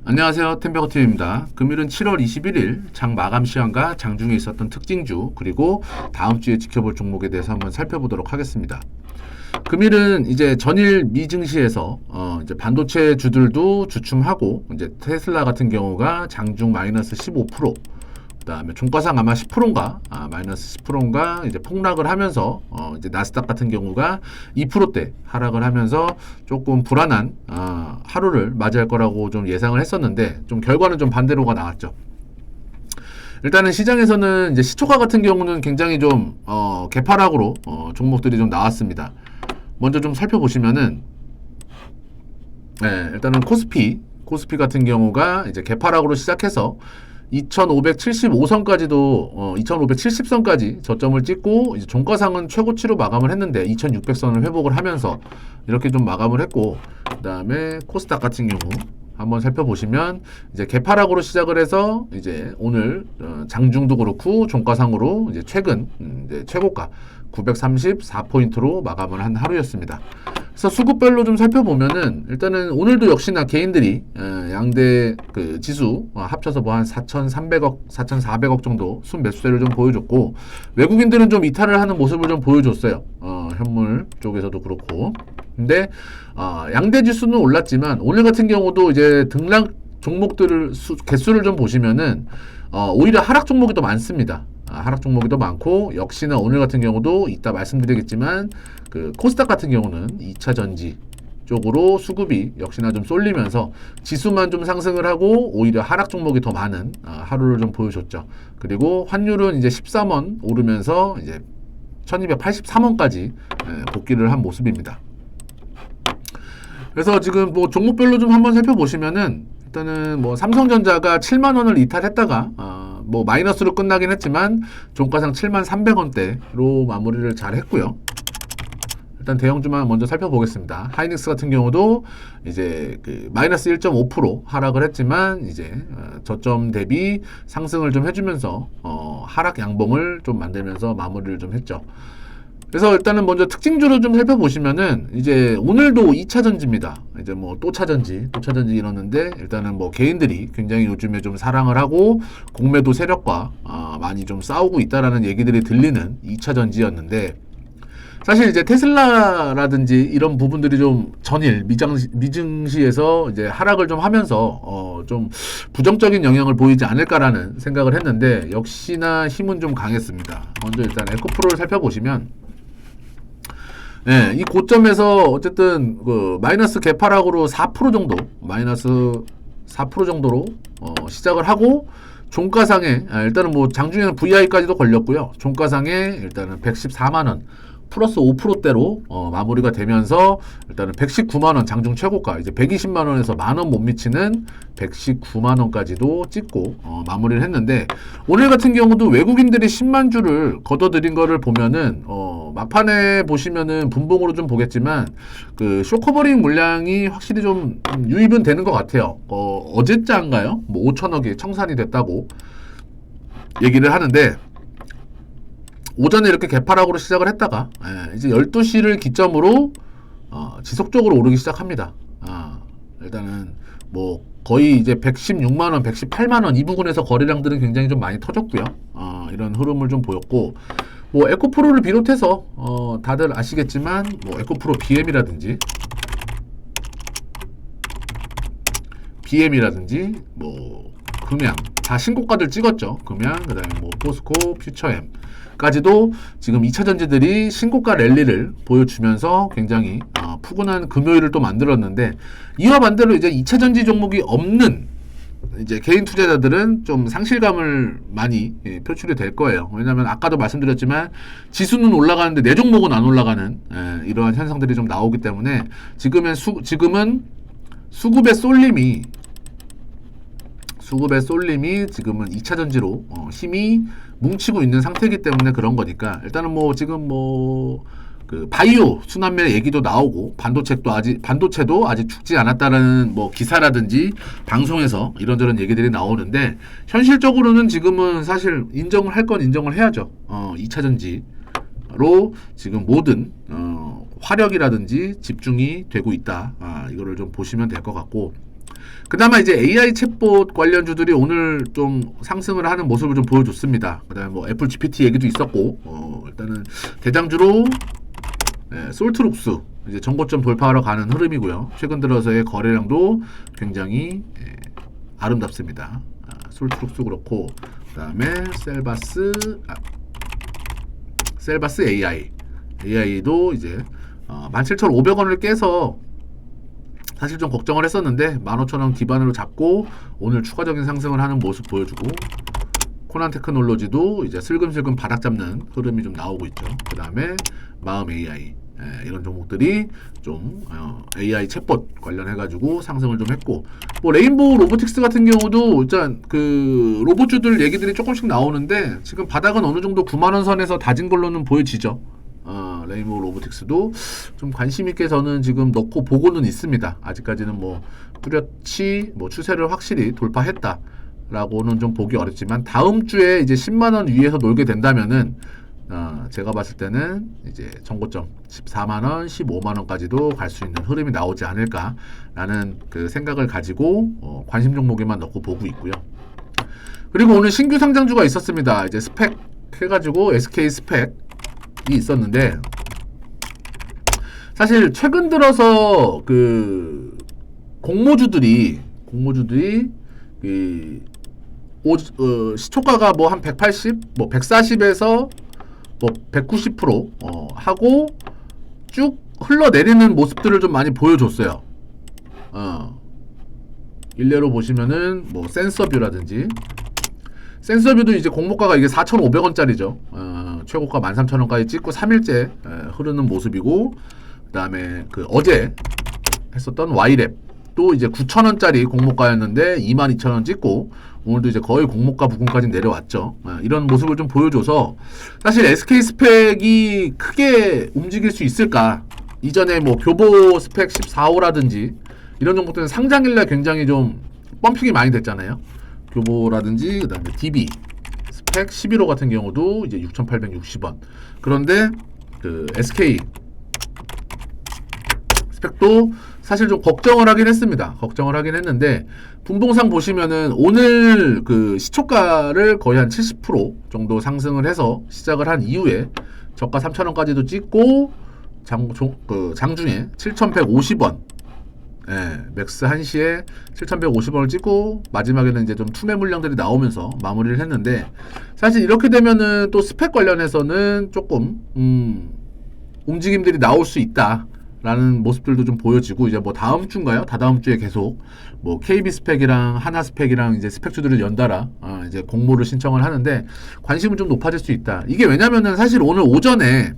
안녕하세요. 템베거팀입니다. 금일은 7월 21일 장 마감 시황과 장중에 있었던 특징주 그리고 다음 주에 지켜볼 종목에 대해서 한번 살펴보도록 하겠습니다. 금일은 이제 전일 미증시에서 이제 반도체 주들도 주춤하고 이제 테슬라 같은 경우가 장중 마이너스 15%, 그다음에 종가상 아마 10%인가 마이너스 10%인가 이제 폭락을 하면서 이제 나스닥 같은 경우가 2%대 하락을 하면서 조금 불안한 하루를 맞이할 거라고 좀 예상을 했었는데 좀 결과는 좀 반대로가 나왔죠. 일단은 시장에서는 이제 시초가 같은 경우는 굉장히 좀 개파락으로 종목들이 좀 나왔습니다. 먼저 좀 살펴보시면은 일단은 코스피 같은 경우가 이제 개파락으로 시작해서 2575선까지도 2570선까지 저점을 찍고 이제 종가상은 최고치로 마감을 했는데 2600선을 회복을 하면서 이렇게 좀 마감을 했고, 그다음에 코스닥 같은 경우 한번 살펴보시면 이제 개파락으로 시작을 해서 이제 오늘 장중도 그렇고 종가상으로 이제 최근 이제 최고가 934포인트로 마감을 한 하루였습니다. 그래서 수급별로 좀 살펴보면은 일단은 오늘도 역시나 개인들이 양대 그 지수 합쳐서 뭐 한 4,300억, 4,400억 정도 순 매수세를 좀 보여줬고, 외국인들은 좀 이탈을 하는 모습을 좀 보여줬어요. 현물 쪽에서도 그렇고. 근데 양대 지수는 올랐지만 오늘 같은 경우도 이제 등락 종목들을 개수를 좀 보시면은 오히려 하락 종목이 더 많습니다. 하락 종목이 더 많고, 역시나 오늘 같은 경우도 이따 말씀드리겠지만 그 코스닥 같은 경우는 2차 전지 쪽으로 수급이 역시나 좀 쏠리면서 지수만 좀 상승을 하고 오히려 하락 종목이 더 많은 하루를 좀 보여줬죠. 그리고 환율은 이제 13원 오르면서 이제 1283원까지 복귀를 한 모습입니다. 그래서 지금 뭐 종목별로 좀 한번 살펴보시면은 일단은 뭐 삼성전자가 7만원을 이탈했다가 뭐 마이너스로 끝나긴 했지만 종가상 7300원대로 마무리를 잘 했고요. 일단 대형주만 먼저 살펴보겠습니다. 하이닉스 같은 경우도 이제 그 마이너스 1.5% 하락을 했지만 이제 저점 대비 상승을 좀 해주면서 하락 양봉을 좀 만들면서 마무리를 좀 했죠. 그래서 일단은 먼저 특징주로 좀 살펴보시면은 이제 오늘도 2차 전지입니다. 이제 뭐 또 차전지 이러는데, 일단은 뭐 개인들이 굉장히 요즘에 좀 사랑을 하고 공매도 세력과 많이 좀 싸우고 있다라는 얘기들이 들리는 2차 전지였는데, 사실 이제 테슬라라든지 이런 부분들이 좀 전일 미증시에서 이제 하락을 좀 하면서 좀 부정적인 영향을 보이지 않을까라는 생각을 했는데, 역시나 힘은 좀 강했습니다. 먼저 일단 에코프로를 살펴보시면 이 고점에서 어쨌든 그 마이너스 개파락으로 4% 정도, 마이너스 4% 정도로 시작을 하고 종가상에 일단은 뭐 장중에는 VI까지도 걸렸고요. 종가상에 일단은 114만원 플러스 5%대로 마무리가 되면서 일단은 119만원 장중 최고가, 이제 120만원에서 만원 못 미치는 119만원까지도 찍고 마무리를 했는데, 오늘 같은 경우도 외국인들이 10만 주를 걷어들인 거를 보면은 막판에 보시면은 분봉으로 좀 보겠지만 그 쇼커버링 물량이 확실히 좀 유입은 되는 것 같아요. 어제자인가요? 뭐 5천억이 청산이 됐다고 얘기를 하는데, 오전에 이렇게 개파락으로 시작을 했다가 이제 12시를 기점으로 지속적으로 오르기 시작합니다. 일단은 뭐 거의 이제 116만원, 118만원 이 부분에서 거래량들은 굉장히 좀 많이 터졌고요. 이런 흐름을 좀 보였고, 뭐 에코프로를 비롯해서 다들 아시겠지만 뭐 에코프로 BM이라든지 뭐 금양 다 신고가들 찍었죠. 금양, 그다음에 뭐 포스코, 퓨처엠 까지도 지금 2차 전지들이 신고가 랠리를 보여주면서 굉장히 푸근한 금요일을 또 만들었는데, 이와 반대로 이제 2차 전지 종목이 없는 이제 개인 투자자들은 좀 상실감을 많이 표출이 될 거예요. 왜냐하면 아까도 말씀드렸지만 지수는 올라가는데 내 종목은 안 올라가는 이러한 현상들이 좀 나오기 때문에 지금은 수급의 쏠림이 지금은 2차 전지로 힘이 뭉치고 있는 상태이기 때문에 그런 거니까, 일단은 뭐 지금 뭐 그 바이오 순환매 얘기도 나오고 반도체도 아직 죽지 않았다라는 뭐 기사라든지 방송에서 이런저런 얘기들이 나오는데, 현실적으로는 지금은 사실 인정을 할 건 인정을 해야죠. 2차 전지로 지금 모든 화력이라든지 집중이 되고 있다. 이거를 좀 보시면 될 것 같고, 그나마 이제 AI 챗봇 관련주들이 오늘 좀 상승을 하는 모습을 좀 보여줬습니다. 그다음에 뭐 애플 GPT 얘기도 있었고, 일단은 대장주로 솔트룩스 이제 정고점 돌파하러 가는 흐름이고요. 최근 들어서의 거래량도 굉장히 아름답습니다. 솔트룩스 그렇고, 그다음에 셀바스 AI도 이제 17,500원을 깨서 사실 좀 걱정을 했었는데 15,000원 기반으로 잡고 오늘 추가적인 상승을 하는 모습 보여주고, 코난 테크놀로지도 이제 슬금슬금 바닥 잡는 흐름이 좀 나오고 있죠. 그 다음에 마음 AI 이런 종목들이 좀 AI 챗봇 관련해가지고 상승을 좀 했고, 뭐 레인보우 로보틱스 같은 경우도 일단 그 로봇주들 얘기들이 조금씩 나오는데 지금 바닥은 어느 정도 9만원 선에서 다진 걸로는 보여지죠. 레인보우 로보틱스도 좀 관심 있게 저는 지금 넣고 보고는 있습니다. 아직까지는 뭐 뚜렷이 뭐 추세를 확실히 돌파했다 라고는 좀 보기 어렵지만, 다음 주에 이제 10만원 위에서 놀게 된다면은 제가 봤을 때는 이제 정고점 14만원, 15만원까지도 갈 수 있는 흐름이 나오지 않을까라는 그 생각을 가지고 관심 종목에만 넣고 보고 있고요. 그리고 오늘 신규 상장주가 있었습니다. 이제 스펙 해가지고 SK 스펙이 있었는데, 사실 최근 들어서 그 공모주들이 그 시초가가 뭐 한 180, 뭐 140에서 뭐 190% 하고 쭉 흘러내리는 모습들을 좀 많이 보여줬어요. 일례로 보시면은 뭐 센서뷰라든지, 센서뷰도 이제 공모가가 이게 4,500원짜리죠. 최고가 13,000원까지 찍고 3일째 흐르는 모습이고, 그 다음에 그 어제 했었던 Y랩도 이제 9,000원짜리 공모가였는데 22,000원 찍고 오늘도 이제 거의 공모가 부근까지 내려왔죠. 이런 모습을 좀 보여줘서 사실 SK 스펙이 크게 움직일 수 있을까? 이전에 뭐 교보 스펙 14호라든지 이런 종목들은 상장일날 굉장히 좀 펌핑이 많이 됐잖아요. 교보라든지 그다음에 DB 스펙 11호 같은 경우도 이제 6,860원. 그런데 그 SK 스펙도 사실 좀 걱정을 하긴 했습니다. 걱정을 하긴 했는데 분봉상 보시면은 오늘 그 시초가를 거의 한 70% 정도 상승을 해서 시작을 한 이후에 저가 3,000원까지도 찍고 장중에 7,150원 맥스 1시에 7,150원을 찍고 마지막에는 이제 좀 투매 물량들이 나오면서 마무리를 했는데, 사실 이렇게 되면은 또 스펙 관련해서는 조금 움직임들이 나올 수 있다 라는 모습들도 좀 보여지고, 이제 뭐 다음 주인가요? 다다음 주에 계속 뭐 KB 스펙이랑 하나 스펙이랑 이제 스펙주들을 연달아 이제 공모를 신청을 하는데 관심은 좀 높아질 수 있다. 이게 왜냐면은 사실 오늘 오전에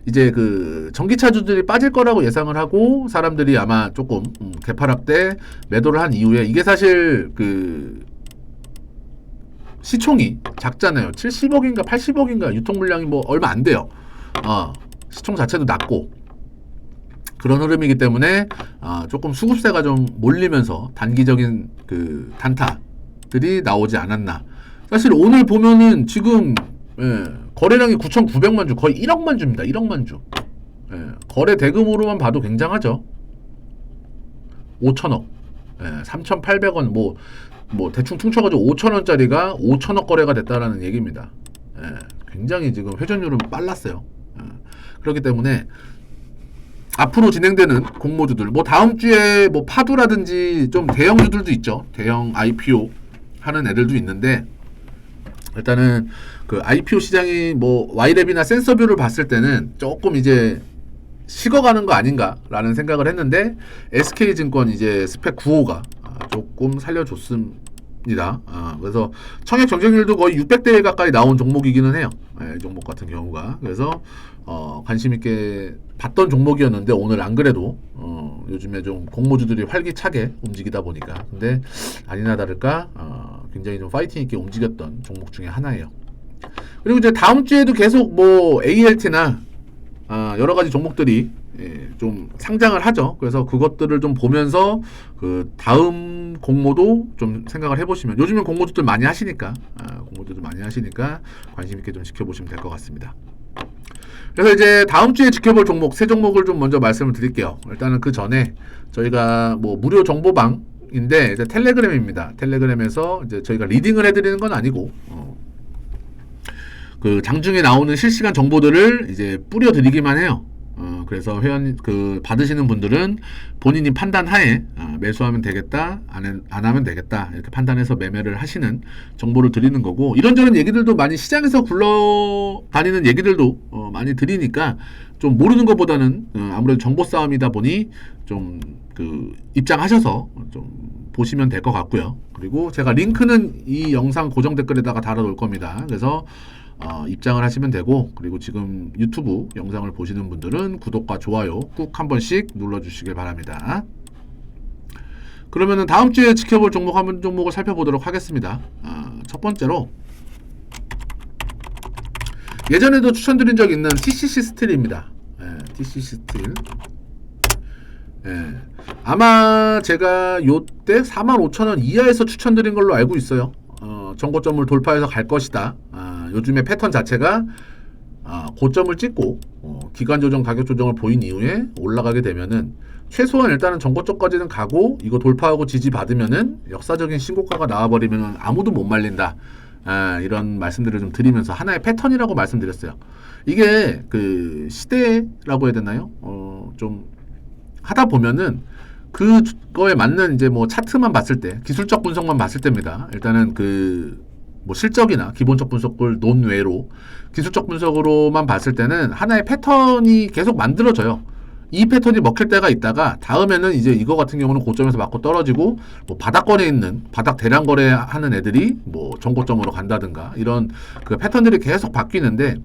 이제 그 전기차주들이 빠질 거라고 예상을 하고 사람들이 아마 조금 개파락 때 매도를 한 이후에, 이게 사실 그 시총이 작잖아요. 70억인가 80억인가 유통 물량이 뭐 얼마 안 돼요. 시총 자체도 낮고 그런 흐름이기 때문에 조금 수급세가 좀 몰리면서 단기적인 그 단타들이 나오지 않았나. 사실 오늘 보면은 지금 거래량이 9,900만 주, 거의 1억만 주입니다. 1억만 주. 거래 대금으로만 봐도 굉장하죠. 5천억, 3,800원, 뭐 대충 퉁쳐가지고 5천원짜리가 5천억 거래가 됐다라는 얘기입니다. 굉장히 지금 회전율은 빨랐어요. 그렇기 때문에 앞으로 진행되는 공모주들, 뭐 다음 주에 뭐 파두라든지 좀 대형주들도 있죠. 대형 IPO 하는 애들도 있는데, 일단은 그 IPO 시장이 뭐 Y랩이나 센서뷰를 봤을 때는 조금 이제 식어가는 거 아닌가라는 생각을 했는데, SK증권 이제 스펙 9호가 조금 살려줬습니다. 그래서 청약 경쟁률도 거의 600대 1 가까이 나온 종목이기는 해요. 이 종목 같은 경우가. 그래서 관심 있게 봤던 종목이었는데 오늘 안 그래도 요즘에 좀 공모주들이 활기차게 움직이다 보니까, 근데 아니나 다를까 굉장히 좀 파이팅 있게 움직였던 종목 중에 하나예요. 그리고 이제 다음 주에도 계속 뭐 ALT나 여러 가지 종목들이 좀 상장을 하죠. 그래서 그것들을 좀 보면서 그 다음 공모도 좀 생각을 해보시면, 요즘엔 공모주들 많이 하시니까 관심 있게 좀 지켜보시면 될 것 같습니다. 그래서 이제 다음 주에 지켜볼 종목 세 종목을 좀 먼저 말씀을 드릴게요. 일단은 그 전에 저희가 뭐 무료 정보방인데 이제 텔레그램입니다. 텔레그램에서 이제 저희가 리딩을 해드리는 건 아니고 그 장중에 나오는 실시간 정보들을 이제 뿌려드리기만 해요. 그래서 회원 받으시는 분들은 본인이 판단하에 매수하면 되겠다, 안 하면 되겠다 이렇게 판단해서 매매를 하시는 정보를 드리는 거고, 이런저런 얘기들도 많이 시장에서 굴러다니는 얘기들도 많이 드리니까 좀 모르는 것보다는 아무래도 정보 싸움이다 보니 좀 입장하셔서 좀 보시면 될 것 같고요. 그리고 제가 링크는 이 영상 고정 댓글에다가 달아 놓을 겁니다. 그래서 입장을 하시면 되고, 그리고 지금 유튜브 영상을 보시는 분들은 구독과 좋아요 꾹 한 번씩 눌러주시길 바랍니다. 그러면은 다음 주에 지켜볼 종목 한 종목을 살펴보도록 하겠습니다. 첫 번째로 예전에도 추천드린 적 있는 TCC 스틸입니다. TCC 스틸. 아마 제가 요때 45,000원 이하에서 추천드린 걸로 알고 있어요. 정고점을 돌파해서 갈 것이다. 요즘에 패턴 자체가 고점을 찍고 기간 조정, 가격 조정을 보인 이후에 올라가게 되면은 최소한 일단은 정고점까지는 가고 이거 돌파하고 지지 받으면은 역사적인 신고가가 나와버리면 아무도 못 말린다. 이런 말씀들을 좀 드리면서 하나의 패턴이라고 말씀드렸어요. 이게 그 시대라고 해야 되나요? 좀 하다 보면은 그거에 맞는 이제 뭐 차트만 봤을 때, 기술적 분석만 봤을 때입니다. 일단은 뭐 실적이나 기본적 분석을 논외로 기술적 분석으로만 봤을 때는 하나의 패턴이 계속 만들어져요. 이 패턴이 먹힐 때가 있다가 다음에는 이제 이거 같은 경우는 고점에서 맞고 떨어지고 뭐 바닥권에 있는 바닥 대량 거래하는 애들이 뭐 정고점으로 간다든가 이런 그 패턴들이 계속 바뀌는데,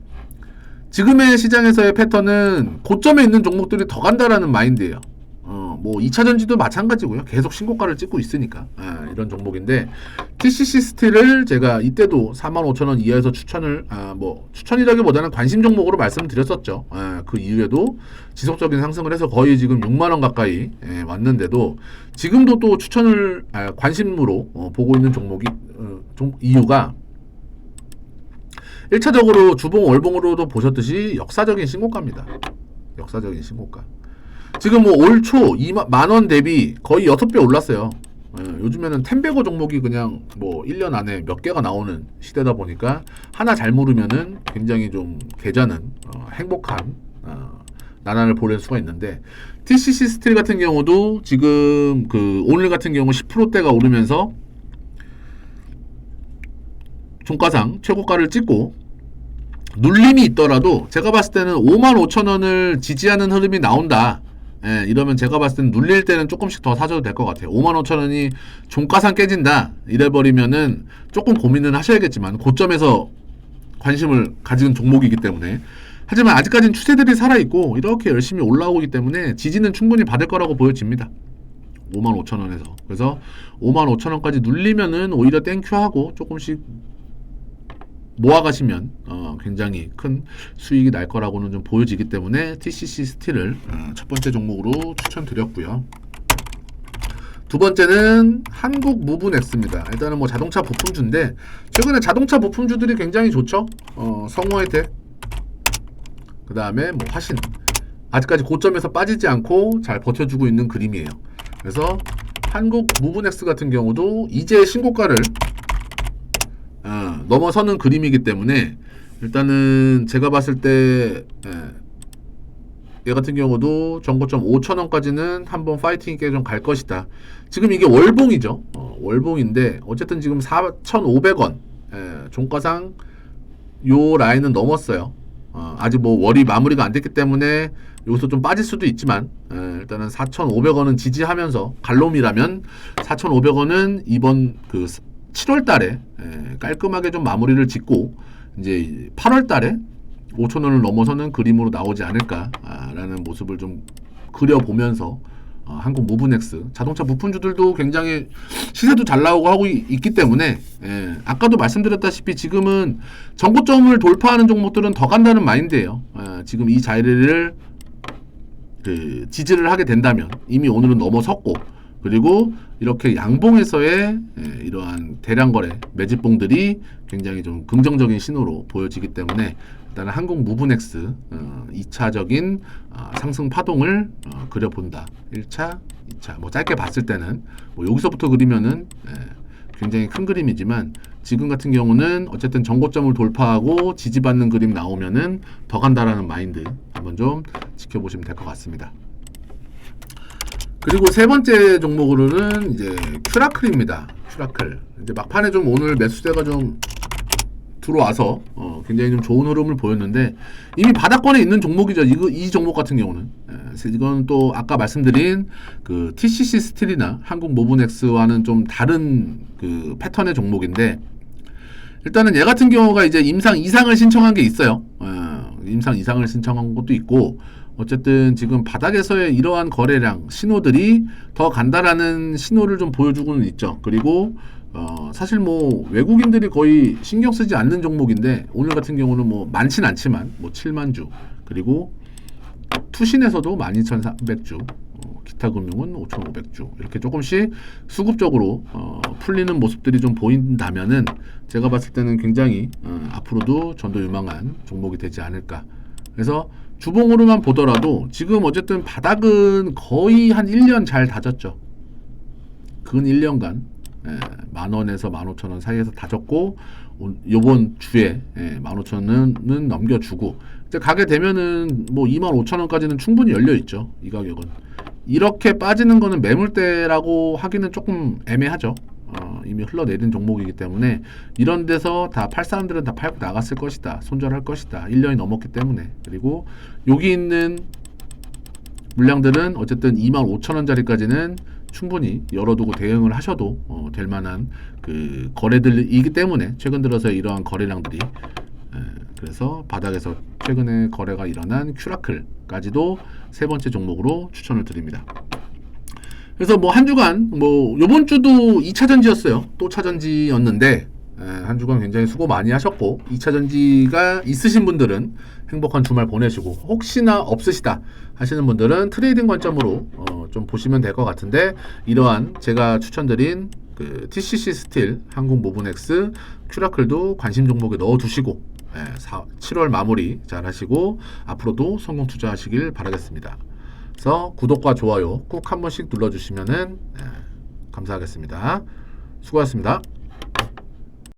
지금의 시장에서의 패턴은 고점에 있는 종목들이 더 간다라는 마인드예요. 뭐 2차전지도 마찬가지고요. 계속 신고가를 찍고 있으니까 이런 종목인데, TCC 스틸을 제가 이때도 45,000원 이하에서 추천이라기보다는 관심 종목으로 말씀드렸었죠. 그 이후에도 지속적인 상승을 해서 거의 지금 6만원 가까이 왔는데도 지금도 또 관심으로 보고 있는 종목이 이유가 1차적으로 주봉 월봉으로도 보셨듯이 역사적인 신고가입니다. 역사적인 신고가. 지금 뭐 올 초 2만원 대비 거의 6배 올랐어요. 요즘에는 텐베거 종목이 그냥 뭐 1년 안에 몇 개가 나오는 시대다 보니까 하나 잘 모르면은 굉장히 좀 계좌는 행복한 나날을 보낼 수가 있는데, TCC 스틸 같은 경우도 지금 오늘 같은 경우 10%대가 오르면서 종가상 최고가를 찍고 눌림이 있더라도 제가 봤을 때는 55,000원을 지지하는 흐름이 나온다. 이러면 제가 봤을 때는 눌릴 때는 조금씩 더 사줘도 될 것 같아요. 55,000원이 종가상 깨진다 이래버리면은 조금 고민은 하셔야겠지만 고점에서 관심을 가진 종목이기 때문에, 하지만 아직까지는 추세들이 살아있고 이렇게 열심히 올라오기 때문에 지지는 충분히 받을 거라고 보여집니다. 55,000원에서. 그래서 55,000원까지 눌리면은 오히려 땡큐하고 조금씩 모아가시면 굉장히 큰 수익이 날 거라고는 좀 보여지기 때문에 TCC 스틸을 첫 번째 종목으로 추천드렸고요. 두 번째는 한국 무브넥스입니다. 일단은 뭐 자동차 부품주인데 최근에 자동차 부품주들이 굉장히 좋죠. 성호혜택, 그 다음에 뭐 화신, 아직까지 고점에서 빠지지 않고 잘 버텨주고 있는 그림이에요. 그래서 한국 무브넥스 같은 경우도 이제 신고가를 넘어서는 그림이기 때문에 일단은 제가 봤을 때 얘 같은 경우도 정고점 5,000원까지는 한번 파이팅 있게 좀 갈 것이다. 지금 이게 월봉이죠. 월봉인데 어쨌든 지금 4,500원 종가상 요 라인은 넘었어요. 아직 뭐 월이 마무리가 안 됐기 때문에 여기서 좀 빠질 수도 있지만 일단은 4,500원은 지지하면서 갈롬이라면 4,500원은 이번 7월 달에 깔끔하게 좀 마무리를 짓고 이제 8월 달에 5,000원을 넘어서는 그림으로 나오지 않을까라는 모습을 좀 그려보면서 한국 무브넥스 자동차 부품주들도 굉장히 시세도 잘 나오고 하고 있기 때문에 아까도 말씀드렸다시피 지금은 정고점을 돌파하는 종목들은 더 간다는 마인드예요. 지금 이 자리를 지지를 하게 된다면 이미 오늘은 넘어섰고 그리고 이렇게 양봉에서의 이러한 대량 거래 매집봉들이 굉장히 좀 긍정적인 신호로 보여지기 때문에 일단 한국 무브넥스 2차적인 상승 파동을 그려본다. 1차, 2차 뭐 짧게 봤을 때는 뭐 여기서부터 그리면은 굉장히 큰 그림이지만 지금 같은 경우는 어쨌든 정고점을 돌파하고 지지받는 그림 나오면은 더 간다라는 마인드 한번 좀 지켜보시면 될 것 같습니다. 그리고 세 번째 종목으로는 이제 큐라클입니다. 큐라클. 이제 막판에 좀 오늘 매수세가 좀 들어와서 굉장히 좀 좋은 흐름을 보였는데 이미 바닥권에 있는 종목이죠. 이 종목 같은 경우는 이건 또 아까 말씀드린 그 TCC 스틸이나 한국 모브넥스와는 좀 다른 그 패턴의 종목인데 일단은 얘 같은 경우가 이제 임상 이상을 신청한 게 있어요. 임상 이상을 신청한 것도 있고 어쨌든 지금 바닥에서의 이러한 거래량 신호들이 더 간다라는 신호를 좀 보여주고는 있죠. 그리고 사실 뭐 외국인들이 거의 신경 쓰지 않는 종목인데 오늘 같은 경우는 뭐 많진 않지만 뭐 7만 주 그리고 투신에서도 12,300주 기타 금융은 5,500주 이렇게 조금씩 수급적으로 풀리는 모습들이 좀 보인다면은 제가 봤을 때는 굉장히 앞으로도 전도 유망한 종목이 되지 않을까. 그래서 주봉으로만 보더라도 지금 어쨌든 바닥은 거의 한 1년 잘 다졌죠. 근 1년간 10,000원에서 15,000원 사이에서 다졌고 요번 주에 15,000원은 넘겨주고 이제 가게 되면은 뭐 25,000원까지는 충분히 열려 있죠. 이 가격은 이렇게 빠지는 거는 매물대라고 하기는 조금 애매하죠. 이미 흘러내린 종목이기 때문에 이런 데서 다 팔 사람들은 다 팔고 나갔을 것이다. 손절할 것이다. 1년이 넘었기 때문에. 그리고 여기 있는 물량들은 어쨌든 25,000원짜리까지는 충분히 열어두고 대응을 하셔도 될 만한 그 거래들이기 때문에 최근 들어서 이러한 거래량들이 그래서 바닥에서 최근에 거래가 일어난 큐라클까지도 세 번째 종목으로 추천을 드립니다. 그래서 뭐 한 주간 뭐 요번 주도 2차 전지였어요. 또 차전지였는데 한 주간 굉장히 수고 많이 하셨고 2차 전지가 있으신 분들은 행복한 주말 보내시고 혹시나 없으시다 하시는 분들은 트레이딩 관점으로 좀 보시면 될 것 같은데 이러한 제가 추천드린 그 TCC 스틸, 한국 모브넥스, 큐라클도 관심 종목에 넣어두시고 7월 마무리 잘 하시고 앞으로도 성공 투자하시길 바라겠습니다. 그래서 구독과 좋아요 꼭 한 번씩 눌러주시면은 감사하겠습니다. 수고하셨습니다.